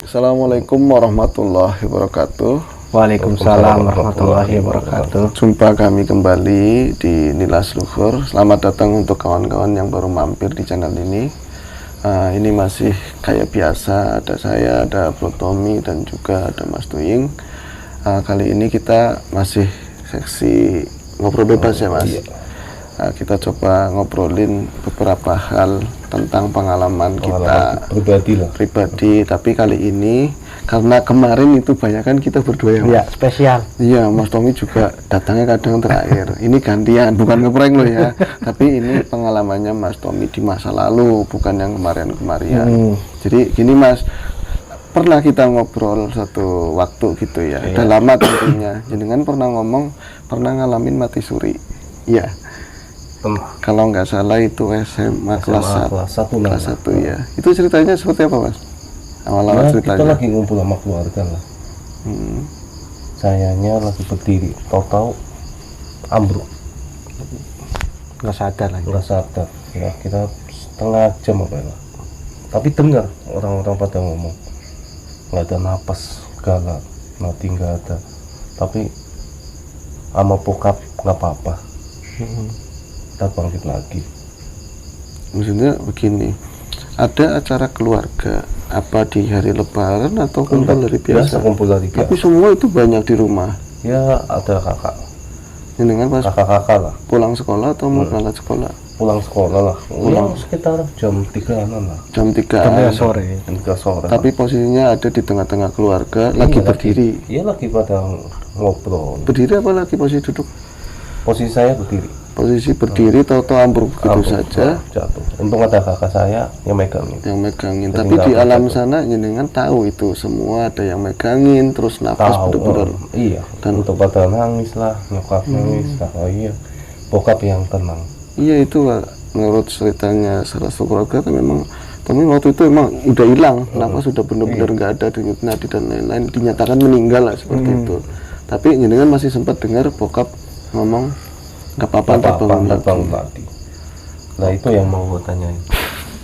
Assalamualaikum warahmatullahi wabarakatuh. Waalaikumsalam warahmatullahi wabarakatuh. Jumpa kami kembali di Nilas Luhur. Selamat datang untuk kawan-kawan yang baru mampir di channel ini. Ini masih kayak biasa, ada saya, ada Bro Tommy, dan juga ada Mas Tuying. Kali ini kita masih seksi ngobrol bebas ya Mas. Kita coba ngobrolin beberapa hal tentang pengalaman kita pribadi. Tapi kali ini karena kemarin itu banyak kan kita berdua ya, Spesial. Iya, Mas Tommy juga datangnya kadang terakhir. Ini gantian, bukan ngeprank loh ya. Tapi ini pengalamannya Mas Tommy di masa lalu, bukan yang kemarin-kemarin. Jadi gini Mas, pernah kita ngobrol satu waktu gitu ya. Udah lama tentunya. Jenengan pernah ngomong pernah ngalamin mati suri. Iya. Kalau nggak salah itu SMA kelas 1 ya. Itu ceritanya seperti apa Mas? Awal-awal ceritanya. Kita lagi ngumpul sama keluarga lah. Sayanya lagi berdiri, tahu-tahu ambruk. Nggak sadar lagi. Nggak sadar. Ya, kita setengah jam apa ya. Tapi dengar orang-orang pada ngomong, nggak ada napas segala, mati nggak ada. Tapi sama bokap nggak apa-apa. Kita bangkit lagi. Maksudnya begini, ada acara keluarga apa di hari lebaran atau kumpul hari biasa? Kumpul hari biasa. Tapi semua itu banyak di rumah. Ya ada kakak. Ini dengan pas Kakak-kakak lah. pulang sekolah atau mau berangkat sekolah? Pulang sekolah lah. Pulang sekitar jam 3-an lah. Jam 3 sore. Jam 3 sore. Tapi posisinya ada di tengah-tengah keluarga, lagi berdiri. Iya lagi pada ngobrol. Berdiri apa lagi posisi duduk? Posisi saya berdiri. Posisi berdiri, tahu-tahu ambruk begitu saja. Jatuh. Untung ada kakak saya yang megangin. Yang megangin. Tapi di alam sana jenengan tahu itu semua ada yang megangin, terus nafas betul-betul. Iya. Dan untuk pada nangis lah, nyokap nangis lah. Oh iya. Bokap yang tenang. Iya itu menurut ceritanya salah satu keluarga kan memang. Tapi waktu itu emang udah hilang, nafas sudah benar-benar nggak ada, denyut nadi dan lain-lain, dinyatakan meninggal lah seperti itu. Tapi jenengan masih sempat dengar bokap ngomong nggak apa-apa bangun lagi. Nah itu yang mau gue tanyain.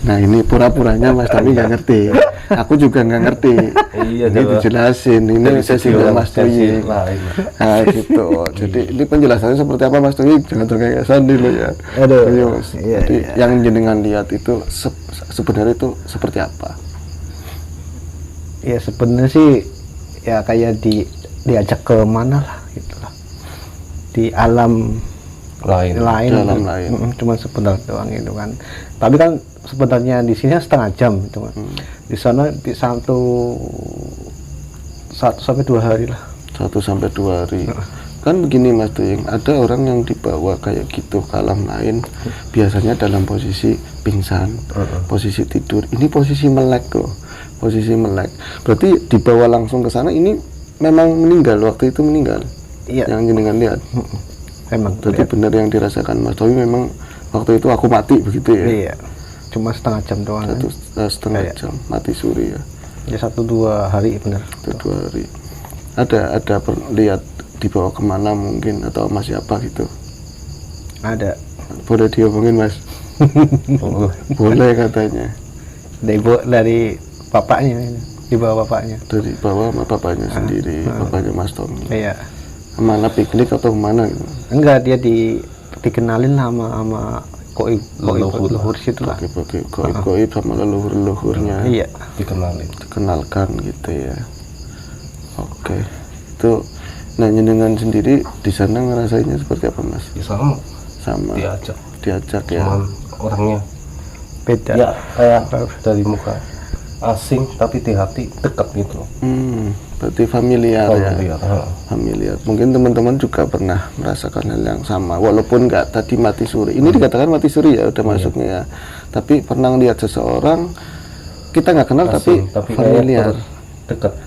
Nah ini pura-puranya Mas Tommy nggak ngerti. Aku juga nggak ngerti. Iya, ini dijelasin. Ini saya singgah Mas Tuying. Nah gitu. Jadi ini penjelasannya seperti apa Mas Tuying? Jangan terkesan dulu ya. Aduh. Jadi yang jenengan lihat itu sebenarnya itu seperti apa? Ya sebenarnya sih ya kayak diajak ke mana lah gitu lah. Di alam lain. Cuma sebentar doang itu kan. Tapi kan sebenarnya di sini setengah jam itu kan. Di sana di 1 sampai 2 hari lah. 1 sampai 2 hari. Kan begini Mas Tuying, ada orang yang dibawa kayak gitu ke alam lain, biasanya dalam posisi pingsan, posisi tidur. Ini posisi melek loh. Posisi melek. Berarti dibawa langsung ke sana, ini memang meninggal, waktu itu meninggal. Iya. Yang jenengan lihat. Memang. Jadi benar yang dirasakan Mas Tommy, memang waktu itu aku mati begitu ya? Iya. Cuma setengah jam doang. Setengah jam mati suri ya? Ya 1-2 hari benar. 1-2 hari. Ada lihat dibawa kemana mungkin atau masih apa gitu? Ada. Boleh diomongin Mas? Boleh katanya. Dari bapaknya, dibawa bapaknya. Dari bawah sama bapaknya sendiri, bapaknya Mas Tommy. Iya. Kemana, piknik atau kemana gitu? Enggak, dia dikenalin sama leluhur situ lah. Goib sama leluhurnya. Iya. Dikenalkan gitu ya. Oke. Itu nah jenengan sendiri di sana ngerasainnya seperti apa Mas? Ya sama. Diajak ya. Cuman orangnya beda. Ya kayak dari muka asing tapi di hati dekat gitu. Berarti familiar ya. Familiar. Mungkin teman-teman juga pernah merasakan hal yang sama, walaupun nggak tadi mati suri. Ini dikatakan mati suri ya, udah masuknya ya. Tapi pernah lihat seseorang kita nggak kenal asing, tapi familiar,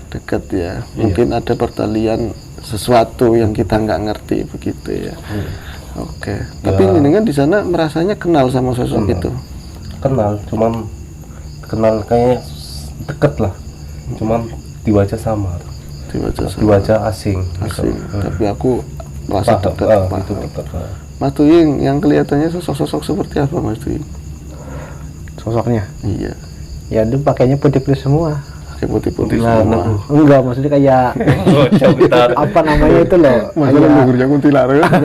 dekat ya. Mungkin ada pertalian sesuatu yang kita nggak ngerti begitu ya. Oke. Tapi jenengan di sana merasanya kenal sama sosok itu? Kenal, cuman kenal kayak deket lah. Cuman di wajah sama. Di wajah asing. Gitu. Tapi aku merasa dekat. Mas Tuying, yang kelihatannya sosok-sosok seperti apa Mas Tuying? Sosoknya? Iya. Ya itu pakainya putih-putih semua. pakai putih-putih Kuntilanak. semua. Enggak, maksudnya kayak apa namanya itu loh, Masalah kayak, gugurnya kuntilanak kan.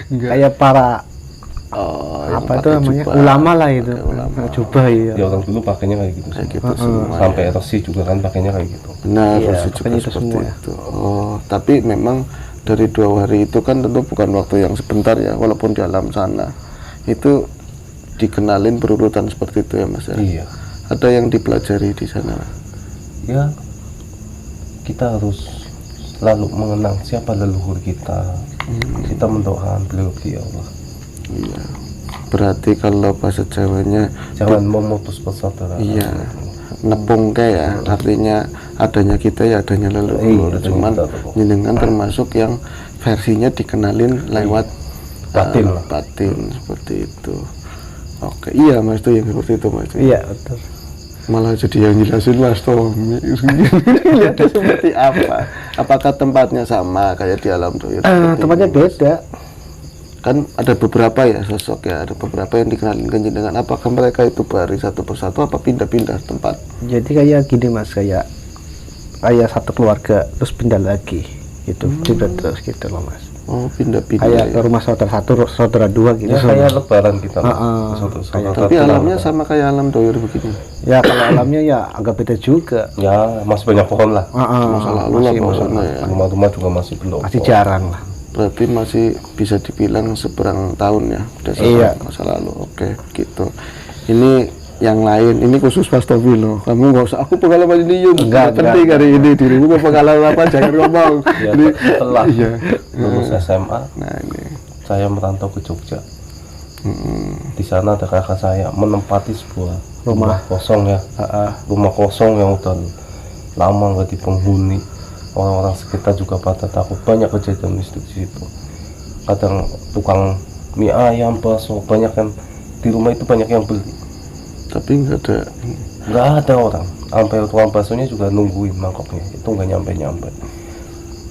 kayak para Oh, yang apa itu pakai namanya jubah. ulama lah itu, Pakai ulama. jubah ya. Ya orang dulu pakainya kayak gitu Kayak semua. gitu semua. Sampai ya. Resi juga kan pakainya kayak gitu. Benar, Iya, Resi juga makanya itu seperti semua. itu. Oh, tapi memang dari 2 hari itu kan tentu bukan waktu yang sebentar ya, walaupun di alam sana itu dikenalin berurutan seperti itu ya Mas ya. Iya. Ada yang dipelajari di sana. Ya kita harus selalu mengenang siapa leluhur kita. Kita mendoakan beliau Allah. Iya. Berarti kalau bahasa Jawanya Jangan memutus persaudaraan. iya, nepung ya, artinya adanya kita ya adanya leluhur. Iya, Cuman adanya kita, jenengan termasuk yang versinya dikenalin lewat Batin lah. batin seperti itu. Oke, iya Mas tuh yang seperti itu Mas. Iya, betul. Malah jadi yang jelasin Mas Tommy. Lihatnya seperti apa? Apakah tempatnya sama kayak di alam doyur? Tempatnya beda. Kan ada beberapa ya sosok ya, ada beberapa yang dikenalin ke jenengan. Apakah mereka itu baris satu persatu apa pindah-pindah tempat? Jadi kayak gini Mas, kayak satu keluarga terus pindah lagi gitu, pindah terus gitu loh Mas. Oh, pindah-pindah Kayak ya. ke rumah saudara satu, saudara dua gitu. Ya kayak lebaran kita. Tapi alamnya sama kayak alam doyur begini. Ya kalau alamnya ya agak beda juga. Ya masih banyak pohon lah. Masa lalu lah pokoknya ya. Rumah-rumah juga masih belum. Masih jarang lah. Berarti masih bisa dibilang seberang tahun ya berdasarkan Iya. masa lalu. Oke, gitu. Ini yang lain, ini khusus Mas Tobi loh. Kamu nggak usah, aku pengalaman ini yuk. Enggak, penting hari ini dirimu mau pengalaman apa jangan ngomong. Ya, Ini, setelah iya. lulus SMA, Nah ini. saya merantau ke Jogja. Di sana ada kakak saya menempati sebuah rumah kosong ya. Rumah kosong yang udah lama nggak dipenghuni. Orang-orang sekitar juga pada takut. Banyak kejadian mistis di situ. Kadang tukang mie ayam, bakso, banyak yang di rumah itu banyak yang beli. Tapi nggak ada orang. Sampai tukang baksonya juga nungguin mangkoknya. Itu nggak nyampe-nyampe.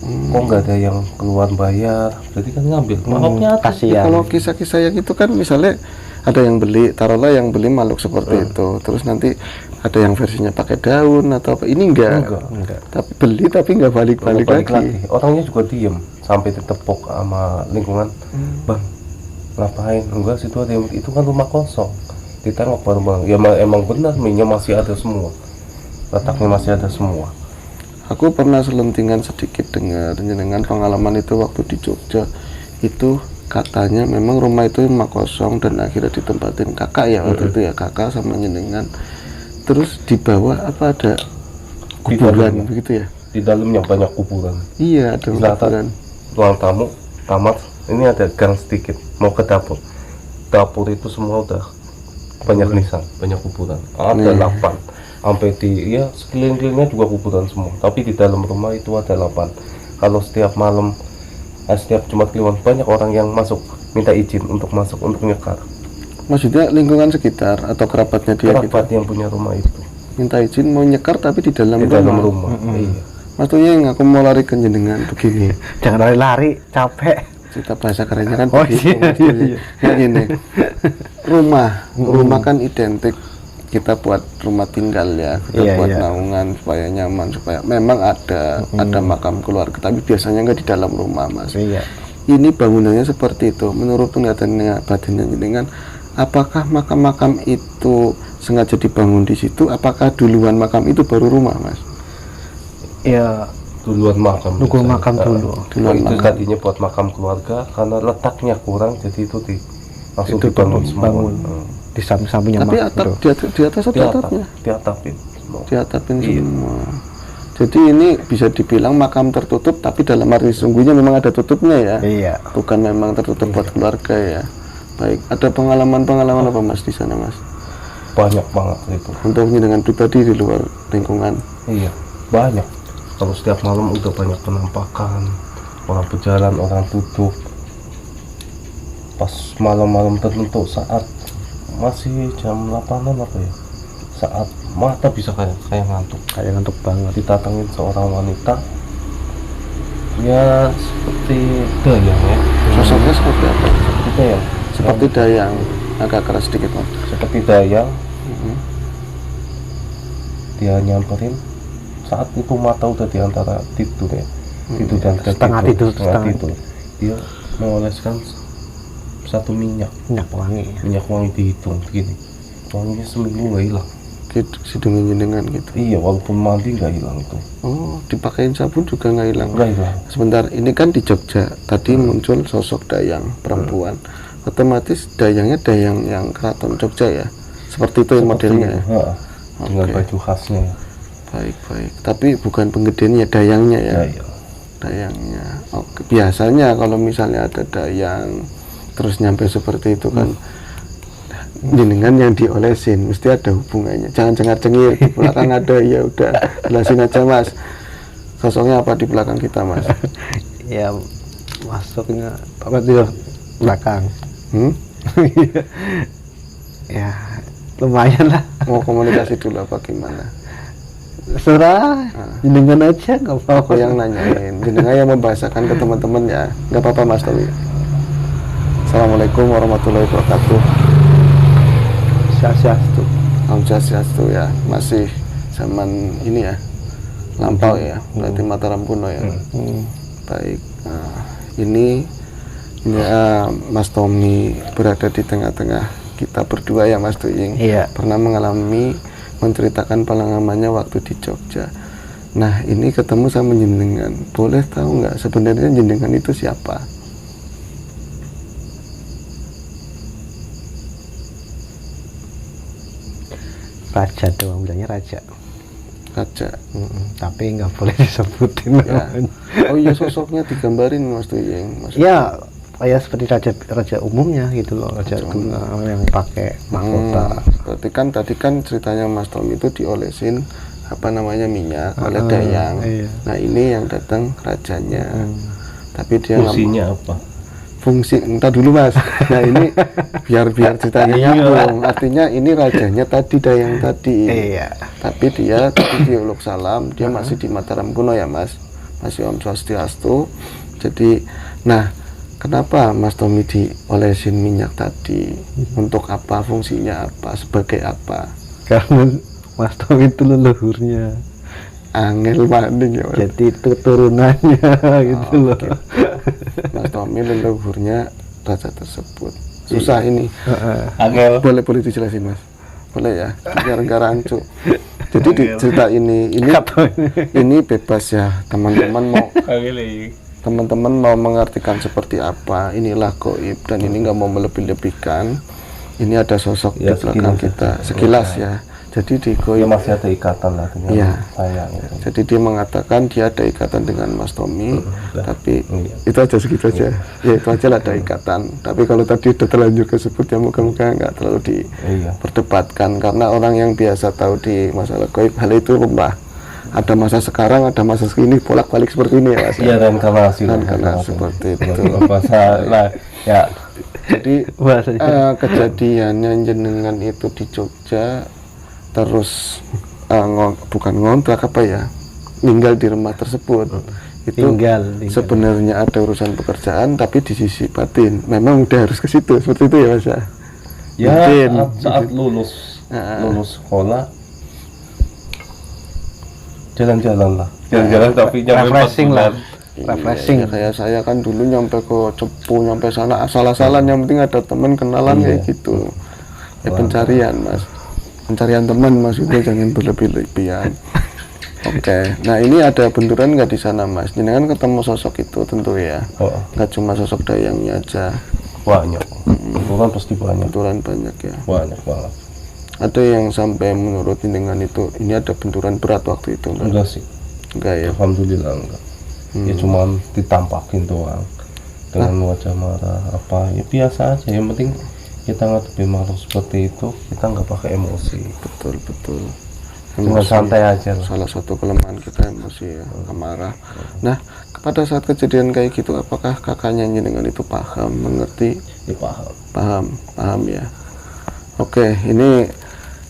Kok nggak ada yang keluar bayar? Berarti kan ngambil mangkoknya ada. Ya, Kasihan. kalau kisah-kisah yang itu kan misalnya ada yang beli, taruhlah yang beli makhluk seperti itu, terus nanti ada yang versinya pakai daun atau apa, ini enggak. Tapi beli tapi nggak balik-balik Balik lagi. Orangnya juga diem sampai ditepok sama lingkungan. Bang, ngapain? Enggak, situ ada yang, itu kan rumah kosong. Ditengok baru bang, ya emang benar minyak masih ada semua, letaknya masih ada semua. Aku pernah selentingan sedikit dengar dengan pengalaman itu waktu di Jogja itu katanya memang rumah itu rumah kosong dan akhirnya ditempatin kakak ya waktu itu ya, kakak sama jenengan. Terus di bawah apa ada kuburan begitu ya? Di dalamnya banyak kuburan. Iya, ada Di kuburan. selatan ruang tamu, kamar, ini ada gang sedikit mau ke dapur. Dapur itu semua udah banyak nisan, banyak kuburan. Ada 8. Sampai di ya sekeliling-kelilingnya juga kuburan semua. Tapi di dalam rumah itu ada 8. Kalau setiap malam, setiap Jumat Kliwon banyak orang yang masuk minta izin untuk masuk untuk nyekar. Maksudnya lingkungan sekitar atau kerabatnya dia gitu. Kerabat yang punya rumah itu Minta izin mau nyekar tapi di dalam di dalam rumah. Iya. Maksudnya yang aku mau lari ke jenengan begini. Jangan lari-lari, capek. Cerita bahasa kerennya kan Oh, begitu, iya, maksudnya. iya. Kayak gini. Rumah kan identik kita buat rumah tinggal ya, kita Iya, buat iya. naungan supaya nyaman, supaya memang ada makam keluarga, tapi biasanya nggak di dalam rumah Mas. Iya. Ini bangunannya seperti itu. Menurut penglihatannya batinnya jenengan, apakah makam-makam itu sengaja dibangun di situ? Apakah duluan makam itu baru rumah Mas? Ya, Duluan makam. nunggu biasanya. makam dulu. Duluan Itu makam. tadinya buat makam keluarga karena letaknya kurang, jadi itu langsung Itu dibangun semua. bangun. Di samping-sampingnya Tapi makam atap itu. di atas Di ada atap, atapnya, diatapin semua. diatapin Iya. semua. Jadi ini bisa dibilang makam tertutup, tapi dalam arti sesungguhnya memang ada tutupnya ya. Iya. Bukan memang tertutup buat keluarga ya. Baik, ada pengalaman-pengalaman apa Mas di sana Mas? Banyak banget itu. Untuk dengan pribadi di luar lingkungan. Iya, banyak. Kalau setiap malam udah banyak penampakan, orang berjalan, orang duduk. Pas malam-malam tertentu saat masih jam 8-an apa ya, saat mata bisa kayak ngantuk, Kayak ngantuk banget. ditatangin seorang wanita, ya seperti dayang ya, Sosoknya seperti apa? seperti dayang, Seperti dayang, agak keras sedikit Mas. seperti dayang. Dia nyamperin, saat itu mata udah di antara tidur ya, tidur dan Setengah tidur. dia mengoleskan satu minyak wangi dihitung begini, wanginya seminggu nggak hilang. Gitu, sidungin jenengan gitu. Iya, walaupun mandi nggak hilang itu. Oh, dipakein sabun juga nggak hilang. Nggak hilang. Sebentar, ini kan di Jogja. Tadi muncul sosok dayang perempuan. Otomatis dayangnya dayang yang keraton Jogja ya. Seperti itu modelnya ya. Dengan baju khasnya. Baik. Tapi bukan penggedenya, dayangnya ya. Dayangnya. Oke. Biasanya kalau misalnya ada dayang terus nyampe seperti itu kan jenengan yang diolesin mesti ada hubungannya. Jangan cengar-cengir di belakang ada, ya udah jelasin aja Mas. Sosoknya apa di belakang kita Mas? Ya masuknya apa di belakang. Ya lumayan lah. Mau komunikasi dulu apa gimana? Serah, jenengan aja nggak apa-apa. Aku yang nanyain, jenengan yang membahasakan ke teman-teman ya. Nggak apa-apa Mas Towi. Assalamualaikum warahmatullahi wabarakatuh. Swastiastu. Om Swastiastu ya, masih zaman ini ya, lampau ya, berarti Mataram kuno ya. Baik, ini Mas Tommy berada di tengah-tengah kita berdua ya Mas Tuying. Iya. Pernah mengalami menceritakan pengalamannya waktu di Jogja. Nah ini ketemu sama jenengan, boleh tahu nggak sebenarnya jenengan itu siapa? Raja doang, bilangnya raja. Tapi nggak boleh disebutin ya. Oh iya, sosoknya digambarin Mas Tuying. Ya kayak seperti raja umumnya gitu loh, raja tunggal yang pakai mahkota. Berarti kan tadi kan ceritanya Mas Tom itu diolesin apa namanya minyak oleh dayang. Iya. Nah ini yang datang rajanya. Tapi dia fungsinya apa? Fungsi entah dulu Mas. Nah ini biar ceritanya nyambung. Artinya ini rajanya tadi dayang tadi. Iya. Tapi dia tadi di Uluk Salam, dia masih di Mataram kuno ya Mas. Masih Om Swastiastu. Jadi nah kenapa Mas Tommy diolesin minyak tadi? Untuk apa? Fungsinya apa? Sebagai apa? Karena Mas Tommy itu leluhurnya Angel maning ya Mas. Jadi itu turunannya gitu loh. Gitu. Mas Tommy leluhurnya raja tersebut. Susah ini. Angel. Boleh dijelasin Mas? Boleh ya? Biar nggak rancu. Jadi di cerita ini bebas ya teman-teman mau mengartikan seperti apa, inilah goib dan ini nggak mau melebih-lebihkan. Ini ada sosok di belakang kita sekilas ya. Jadi di goib masih ada ikatan lah dengan saya. Jadi dia mengatakan dia ada ikatan dengan Mas Tommy, tapi itu aja segitu aja. Ya itu aja lah ada ikatan. Tapi kalau tadi udah terlanjur kesebut ya moga-moga nggak terlalu diperdebatkan karena orang yang biasa tahu di masalah goib hal itu lumrah. Ada masa sekarang, ada masa segini, bolak-balik seperti ini ya Mas. Iya, reinkarnasi seperti itu. Nah, ya. Jadi kejadiannya jenengan itu di Jogja terus bukan ngontrak apa ya, tinggal di rumah tersebut. Itu tinggal. Sebenarnya ada urusan pekerjaan tapi di sisi batin memang udah harus ke situ, seperti itu ya Mas ya. Ya saat lulus sekolah jalan-jalan tapi refreshing lah. Refreshing. Kayak saya kan dulu nyampe ke Cepu, nyampe sana asal-asalan, yang penting ada teman kenalan kayak gitu. Ya pencarian Mas. Pencarian teman maksudnya jangan berlebih-lebihan. Oke. Nah ini ada benturan nggak di sana Mas? Jenengan ketemu sosok itu tentu ya. Nggak cuma sosok dayangnya aja. Banyak. Benturan pasti banyak. Benturan banyak ya. Banyak banget. Ada yang sampai menurut dengan itu ini ada benturan berat waktu itu Mas? Enggak sih. Enggak ya. Alhamdulillah enggak. Ya cuman ditampakin doang dengan wajah marah apa ya biasa aja. Yang penting kita ngadepin makhluk seperti itu kita nggak pakai emosi. Betul cuma santai aja. Salah satu kelemahan kita emosi ya, amarah. Nah pada saat kejadian kayak gitu apakah kakaknya dengan itu paham, mengerti? Ya, paham ya. Oke, ini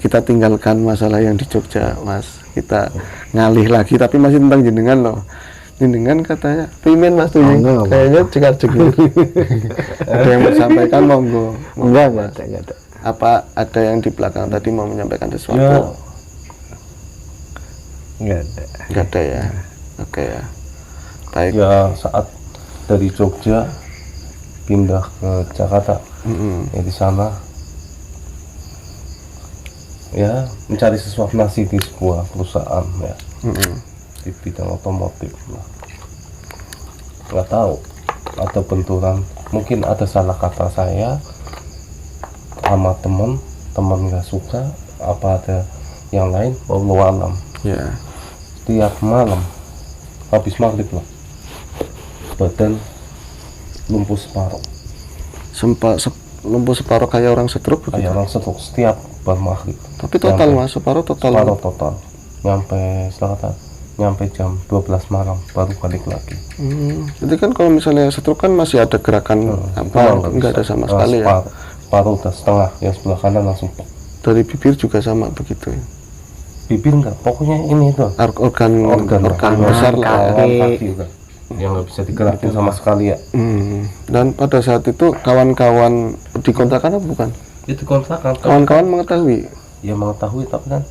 kita tinggalkan masalah yang di Jogja Mas, kita ngalih lagi tapi masih tentang jenengan loh. Jenengan katanya pimen Mas Tuying, kayaknya cekar-cekir. Ada yang bersampaikan monggo. Enggak ada. Apa ada yang di belakang tadi mau menyampaikan sesuatu? Ya, Nggak ada ya. Oke ya, baik. Ya saat dari Jogja pindah ke Jakarta, ya di sana ya mencari sesuatu nasib di sebuah perusahaan ya, di bidang otomotif. Nggak tahu ada benturan, mungkin ada salah kata saya sama teman nggak suka, apa ada yang lain, wallahu alam. Ya. Tiap malam habis maghrib lah badan lumpuh separuh, Lumpuh separuh kayak orang stroke begitu. kayak orang stroke setiap bar maghrib. Tapi total mas, separuh total. Separuh total nyampe jam 12 malam baru balik lagi. Jadi kan kalau misalnya stroke kan masih ada gerakan enggak ada sama sekali ya. Separuh udah setengah, yang sebelah kanan langsung pok. Dari bibir juga sama begitu ya. Bibir enggak, pokoknya ini tuh Organ besar lah. kaki udah yang nggak bisa digerakin sama sekali ya. Dan pada saat itu kawan-kawan dikontrakan apa bukan? Itu kontrakan. Kawan-kawan mengetahui. Ya mengetahui, tapi kan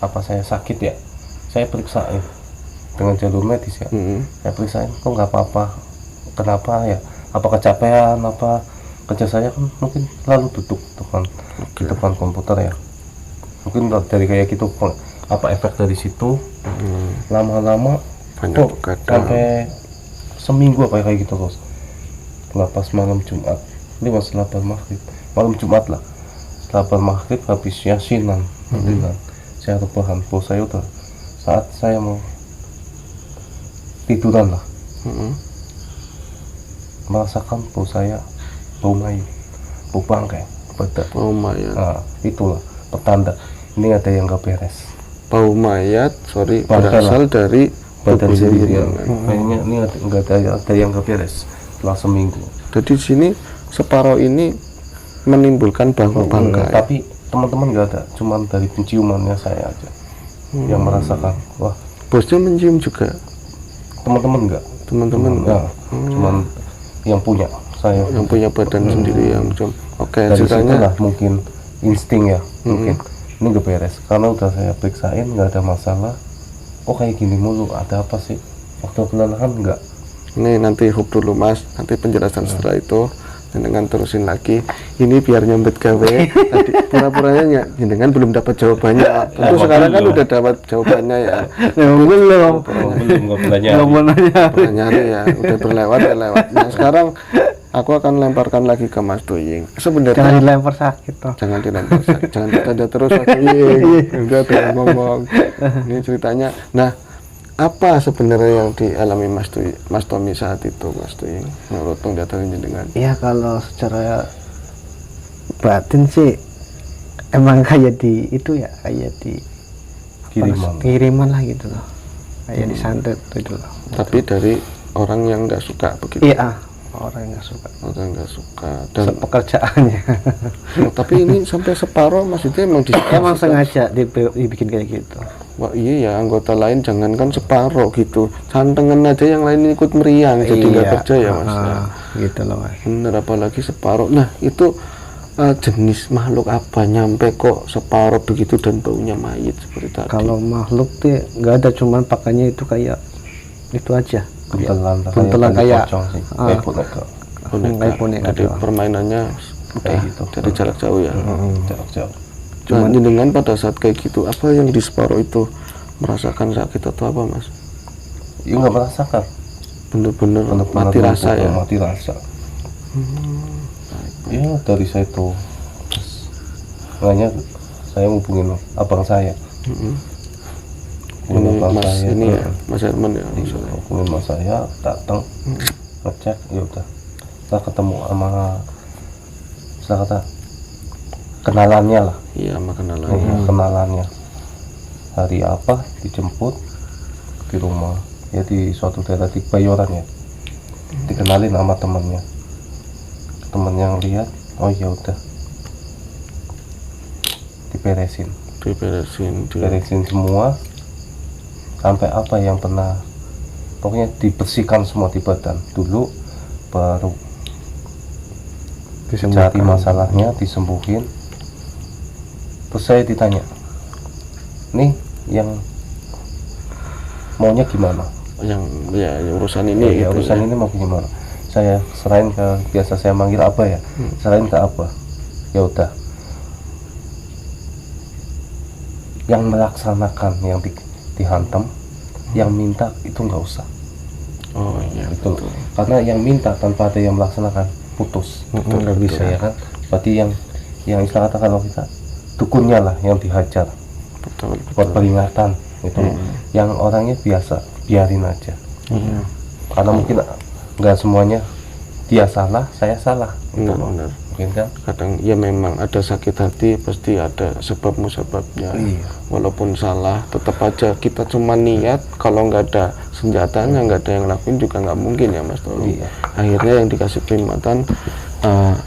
apa saya sakit ya, saya periksain dengan jalur medis ya. Saya periksain kok nggak apa-apa, kenapa ya, apa kecapean, apa kerja saya kan mungkin lalu duduk di depan komputer ya, mungkin dari kayak gitu, apa efek dari situ. Lama-lama Banyak sampai seminggu apa kayak gitu terus. Pas malam Jumat, ini setelah maghrib, malam Jumat lah, setelah maghrib habis yasinan, saya rebahan, bos saya udah saat saya mau tiduran lah, merasakan bos saya bau mayat, bau bangkai, badan. Bau mayat. Nah, itulah petanda ini ada yang gak beres. Bau mayat, Bangkai berasal dari badan tubuh sendiri ya. ini. Kayaknya ini nggak ada yang gak beres setelah seminggu. Jadi di sini separuh ini menimbulkan bangkai. Tapi teman-teman nggak ada, cuman dari penciumannya saya aja yang merasakan. Wah, Bosnya mencium juga. teman-teman nggak? Teman-teman Nggak, cuman yang punya saya. yang punya badan sendiri yang mencium. Oke, Dari ceritanya situlah mungkin insting ya, mungkin ini nggak beres. Karena udah saya periksain nggak ada masalah. Oh kayak gini mulu, ada apa sih? Waktu kelelahan nggak? ini nanti hub dulu mas, nanti penjelasan setelah itu dengan terusin lagi. Ini biar nyambet gawe. Tadi pura-puranya jenengan belum dapat jawabannya. Tentu sekarang kan udah dapat jawabannya ya. belum Nggak belanja. Pernah nyari ya, udah berlewat ya lewat. Nah sekarang aku akan lemparkan lagi ke Mas Doying. jangan Sebenarnya dilempar sakit toh. jangan dilempar, jangan bertanya terus Mas Doying. Udah tuh ngomong. Ini ceritanya. Nah, apa sebenarnya yang dialami Mas Tommy saat itu, Mas Doying? Menurut penglihatan jenengan? Ya kalau secara batin sih emang kayak di itu ya, kayak di kiriman lah gitu loh, kayak disantet gitu loh. Tapi dari orang yang nggak suka begitu. Iya, orang yang nggak suka. Orang nggak suka. Dan Pekerjaannya. tapi ini sampai separuh maksudnya emang Emang sengaja dibikin kayak gitu. Wah iya ya, anggota lain jangankan separuh gitu, santengan aja yang lain ikut meriang, jadi nggak kerja ya mas. Gitu loh mas. Bener, apalagi separuh. Nah itu jenis makhluk apa nyampe kok separuh begitu dan baunya mayit seperti tadi? Kalau makhluk tuh nggak ada, cuman pakainya itu kayak itu aja. Buntelan kayak boneka. Jadi permainannya kayak gitu dari jarak jauh ya. jarak jauh. Cuman dengan pada saat kayak gitu, apa yang di separuh itu merasakan sakit atau apa mas? Ya nggak merasakan, Bener-bener mati rasa ya. Mati rasa. Ya dari saya itu, makanya saya hubungin abang saya. Ini abang mas saya, ini ya, Mas Herman ya. hubungin mas saya, datang ngecek, ya udah. Kita ketemu sama, saya kata kenalannya lah. Iya, makanan Kenalannya hari apa dijemput di rumah ya, di suatu daerah di Bayoran ya, dikenalin sama temennya, temen yang lihat, oh ya udah diberesin semua, sampai apa yang pernah, pokoknya dibersihkan semua di badan dulu, baru cari masalahnya, disembuhin. Terus saya ditanya, nih yang maunya gimana, yang ya urusan ini gitu urusan ya. ini mau gimana, saya serahin ke, biasa saya manggil apa ya, serahin ke apa, ya udah, yang melaksanakan yang dihantam, yang minta itu nggak usah. Oh iya Betul. betul. Karena yang minta tanpa ada yang melaksanakan putus. Betul, nggak bisa. Ya kan? Berarti yang istilah kata kalau kita dukunnya lah yang dihajar Betul. buat peringatan itu. Yang orangnya biasa biarin aja. Karena mungkin nggak semuanya dia salah, saya salah. Benar. Mungkin kan? Kadang ya memang ada sakit hati, pasti ada sebab musababnya. Iya. Walaupun salah, tetap aja kita cuma niat. Kalau nggak ada senjatanya, nggak ada yang lakuin juga nggak mungkin ya Mas Tony. Iya. Akhirnya yang dikasih peringatan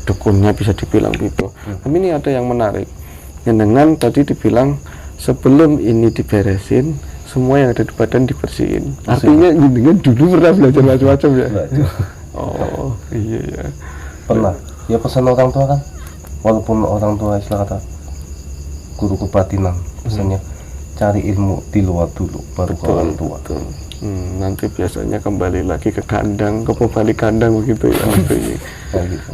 dukunnya bisa dibilang gitu. Tapi ini ada yang menarik. Dengan tadi dibilang sebelum ini diberesin, semua yang ada di badan dibersihin. Artinya dengan dulu pernah belajar macam-macam ya. Belajar. Oh iya ya. Pernah. Ya pesan orang tua kan, walaupun orang tua istilah kata guru kebatinan, pesannya cari ilmu di luar dulu, baru ke orang tua. Betul. Nanti biasanya kembali lagi ke kandang, ke pembalik kandang begitu ya. Kayak gitu.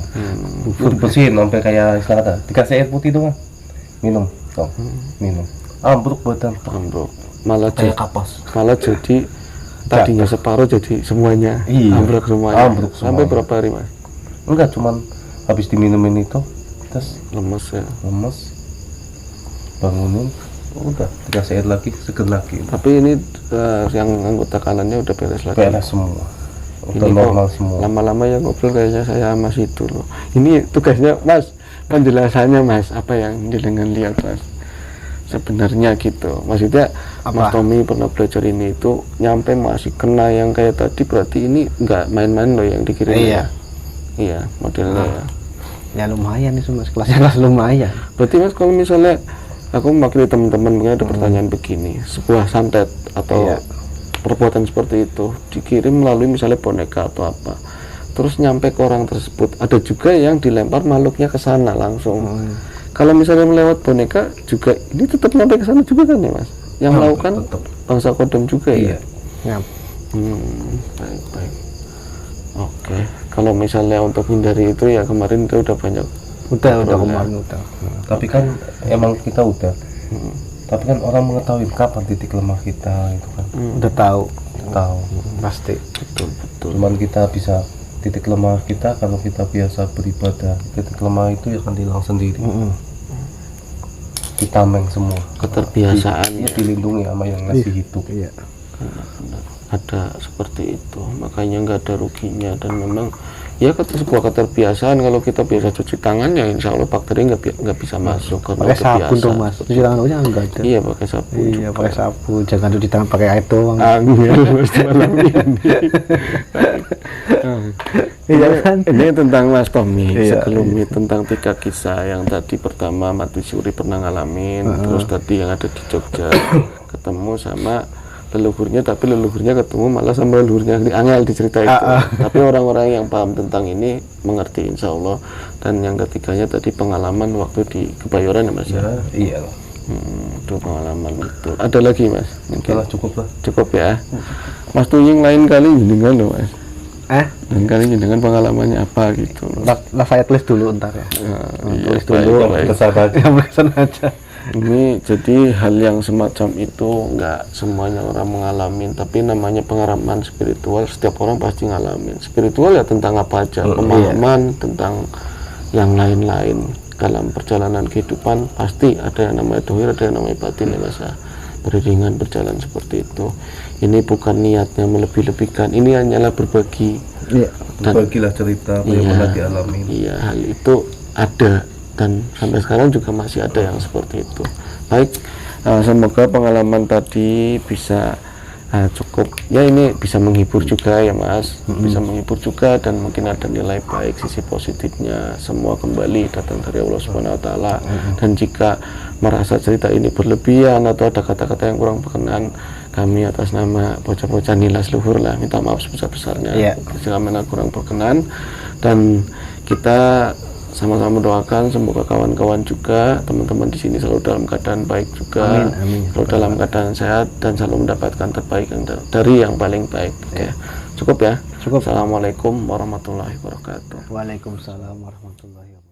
Lu dibersihin sampai kayak istilah kata, dikasih air putih doang, minum, dong, minum. Ambruk badan, Ambruk. Malah kayak jadi, kapas. malah jadi tadinya separuh jadi semuanya. Iya. Ambruk semuanya. Ambruk Sampai semuanya. berapa hari Mas? Enggak, cuman habis diminumin itu, terus Lemes ya. lemes, bangunin, udah dikasih air lagi, seger lagi. Tapi ini yang anggota kanannya udah beres lagi. Beres semua, udah Ini normal kok semua. lama-lama ya ngobrol kayaknya saya Mas itu loh. Ini tugasnya Mas, penjelasannya Mas, apa yang jenengan lihat Mas? Sebenarnya gitu. Maksudnya Mas Tommy pernah belajar ini itu nyampe masih kena yang kayak tadi, berarti ini nggak main-main loh yang dikirim. Iya. Iya, modelnya ya. Ya lumayan itu Mas, kelasnya kelas lumayan. Berarti Mas kalau misalnya aku mewakili teman-teman mungkin ada pertanyaan begini, sebuah santet atau Iya. perbuatan seperti itu dikirim melalui misalnya boneka atau apa, terus nyampe ke orang tersebut, ada juga yang dilempar makhluknya ke sana langsung. Kalau misalnya melewat boneka juga ini tetap nyampe ke sana juga kan ya Mas? Yang melakukan tetap. bangsa kodam juga ya? Iya. Ya. Baik. Oke, kalau misalnya untuk hindari itu ya kemarin itu udah banyak. Udah Betul, kemarin udah. Tapi kan emang kita udah, tapi kan orang mengetahui kapan titik lemah kita itu kan, Udah tahu tahu. pasti. Betul. Cuman kita bisa titik lemah kita kalau kita biasa beribadah, titik lemah itu ya akan hilang sendiri. Ditameng semua. Keterbiasaan Dia ya. dilindungi sama yang ngasih hidup. Iya. Ada seperti itu, makanya nggak ada ruginya. Dan memang ya sebuah keterbiasaan. Kalau kita biasa cuci tangan ya insya Allah bakteri nggak bisa masuk karena Pakai udah sabun biasa. tuh Mas. Cuci tangan aja enggak ada. Iya pakai sabun. Iya, pakai sabun. Jangan cuci tangan pakai air doang. Anggur malam ini. Iya kan? Ini tentang Mas Tommy. Iya, Sekelumit tentang 3 kisah yang tadi pertama Mati Suri pernah ngalamin, terus tadi yang ada di Jogja ketemu sama leluhurnya, tapi leluhurnya ketemu malah sama leluhurnya angel diceritain itu. Tapi orang-orang yang paham tentang ini mengerti insya Allah. Dan yang ketiganya tadi pengalaman waktu di Kebayoran ya Mas ya. Iya. Itu pengalaman itu. Ada lagi Mas? Mungkin Cukup lah. cukup ya. Mas Tuying lain kali jenengan loh Mas. Lain kali jenengan pengalamannya apa gitu loh. Lah saya tulis dulu ntar ya. Iya, Tulis dulu. baik. Yang berkesan aja. Ini jadi hal yang semacam itu nggak semuanya orang mengalami, tapi namanya pengalaman spiritual setiap orang pasti ngalamin. Spiritual ya tentang apa aja, pemahaman tentang yang lain-lain dalam perjalanan kehidupan pasti ada yang namanya dohir, ada yang namanya batin ya Mas ya. Beriringan berjalan seperti itu. Ini bukan niatnya melebih-lebihkan, ini hanyalah berbagi. Iya. Bagilah cerita apa yang pernah dialami. Iya, hal itu ada dan sampai sekarang juga masih ada yang seperti itu. Baik, semoga pengalaman tadi bisa cukup ya, ini bisa menghibur juga ya Mas, bisa menghibur juga dan mungkin ada nilai baik, sisi positifnya. Semua kembali datang dari Allah Subhanahu Wa Taala. Dan jika merasa cerita ini berlebihan atau ada kata-kata yang kurang berkenan, kami atas nama bocah-bocah Nilas Luhur lah minta maaf sebesar-besarnya jika mana kurang berkenan. Dan kita sama-sama doakan semoga kawan-kawan juga, teman-teman di sini selalu dalam keadaan baik juga, Amin. selalu dalam keadaan sehat dan selalu mendapatkan terbaik dari yang paling baik. Oke. Cukup ya. Cukup. Assalamualaikum warahmatullahi wabarakatuh. Waalaikumsalam warahmatullahi wabarakatuh.